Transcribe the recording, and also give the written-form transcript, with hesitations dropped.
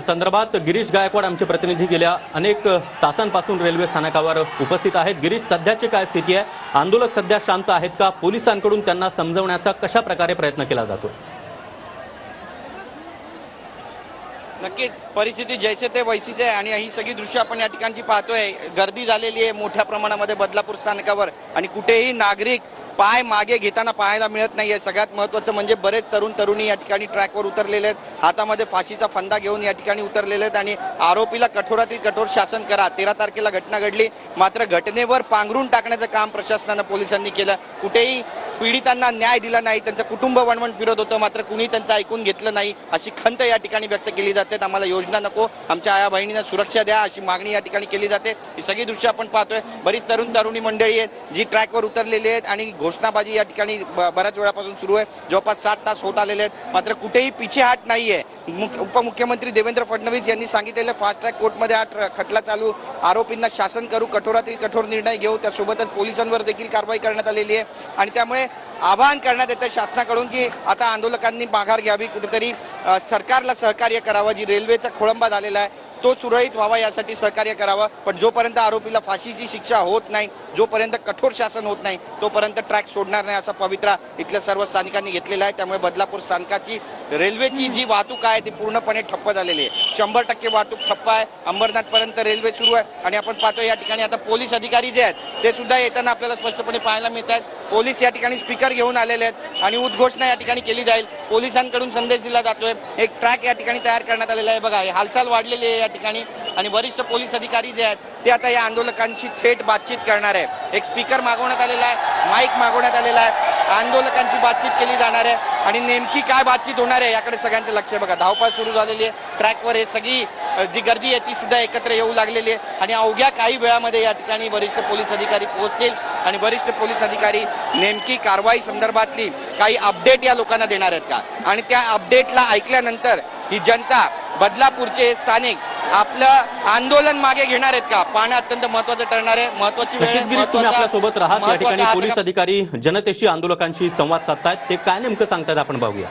संदर्भात गिरीश गायकवाड आमचे प्रतिनिधी गेल्या अनेक तासांपासून रेल्वे स्थानकावर उपस्थित आहेत। गिरीश, सध्याची काय स्थिती आहे? आंदोलक सध्या शांत आहेत का? पोलिसांकडून त्यांना समजवण्याचा कशा प्रकारे प्रयत्न केला जातो? नक्कीच परिस्थिती जैसे ते वैसीच आहे आणि ही सगळी दृश्य आपण या ठिकाणची पाहतोय। गर्दी झालेली आहे मोठ्या प्रमाणामध्ये बदलापूर स्थानकावर आणि कुठेही नागरिक पाय मागे घेताना पाहायला मिळत नाहीये। सगळ्यात महत्त्वाचं म्हणजे बरेच तरुण तरुणी या ठिकाणी ट्रॅकवर उतरलेले आहेत, हातामध्ये फाशीचा फंदा घेऊन या ठिकाणी उतरलेले आहेत आणि आरोपीला कठोरातील कठोर शासन करा। 13 तारखेला घटना घडली, मात्र घटनेवर पांघरून टाकण्याचं काम प्रशासनानं पोलिसांनी केलं। कुठेही पीडितांना न्याय दिला नाही, त्यांचं कुटुंब वणवण फिरत होतं, मात्र कुणी त्यांचं ऐकून घेतलं नाही अशी खंत या ठिकाणी व्यक्त केली जाते। आम्हाला योजना नको, आमच्या आया बहिणींना सुरक्षा द्या अशी मागणी या ठिकाणी केली जाते। ही सगळी दृश्य आपण पाहतोय। बरीच तरुण तरुणी मंडळी आहेत जी ट्रॅकवर उतरलेली आहेत आणि घोषणाबाजी या ठिकाणी बऱ्याच वेळापासून सुरू आहे। जवळपास 7 तास होत आलेले आहेत, मात्र कुठेही पिछेहाट नाहीये। उपमुख्यमंत्री देवेंद्र फडणवीस यांनी सांगितलेलं फास्ट ट्रॅक कोर्टमध्ये हा खटला चालू, आरोपींना शासन करू, कठोरातील कठोर निर्णय घेऊ। त्यासोबतच पोलिसांवर देखील कारवाई करण्यात आलेली आहे आणि त्यामुळे आवाहन करण्यात येतं शासनाकडून की आता आंदोलकांनी माघार घ्यावी, कुठेतरी सरकारला सहकार्य करावं। जी रेल्वेचा खोळंबा झालेला आहे तो सुरळीत व्हावा यासाठी सहकार्य करावं, पण जोपर्यंत आरोपीला फाशीची शिक्षा होत नाही, जोपर्यंत कठोर शासन होत नाही, तोपर्यंत ट्रॅक सोडणार नाही असा पवित्रा इथल्या सर्व स्थानिकांनी घेतलेला आहे। त्यामुळे बदलापूर स्थानकाची रेल्वेची जी वाहतूक आहे ती पूर्णपणे ठप्प झालेली आहे। 100% वाहतूक ठप्प आहे। अंबरनाथपर्यंत रेल्वे सुरू आहे आणि आपण पाहतो या ठिकाणी आता पोलीस अधिकारी जे आहेत ते सुद्धा येताना आपल्याला स्पष्टपणे पाहायला मिळत आहेत। पोलीस या ठिकाणी स्पीकर घेऊन आलेले आहेत आणि उद्घोषणा या ठिकाणी केली जाईल। पोलिसांकडून संदेश दिला जातोय, एक ट्रॅक या ठिकाणी तयार करण्यात आलेला आहे। बघा हालचाल वाढलेली आहे या ठिकाणी आणि वरिष्ठ पोलीस अधिकारी जे आहेत ते आता या आंदोलकांशी थेट बातचीत करणार आहे। एक स्पीकर मागवण्यात आलेला आहे, माईक मागवण्यात आलेला आहे, आंदोलकांची बातचीत केली जाणार आहे आणि नेमकी काय बातचीत होणार आहे याकडे सगळ्यांचं लक्ष आहे। बघा धावपळ सुरू झालेली आहे, ट्रॅकवर हे सगळी जी गर्दी आहे ती सुद्धा एकत्र येऊ लागलेली आहे आणि अवघ्या काही वेळामध्ये या ठिकाणी वरिष्ठ पोलीस अधिकारी पोहोचतील आणि वरिष्ठ पोलीस अधिकारी नेमकी कारवाई संदर्भातली काही अपडेट या लोकांना देणार आहेत का आणि त्या अपडेटला ऐकल्यानंतर ही जनता बदलापूरचे हे स्थानिक आपलं आंदोलन मागे घेणार आहेत का पाहणं अत्यंत महत्त्वाचं ठरणार आहे। महत्त्वाची वेळ तुम्ही आपल्या सोबत राहत या ठिकाणी पोलीस अधिकारी जनतेशी आंदोलकांशी संवाद साधतायत, ते काय नेमकं सांगतात आपण पाहूया।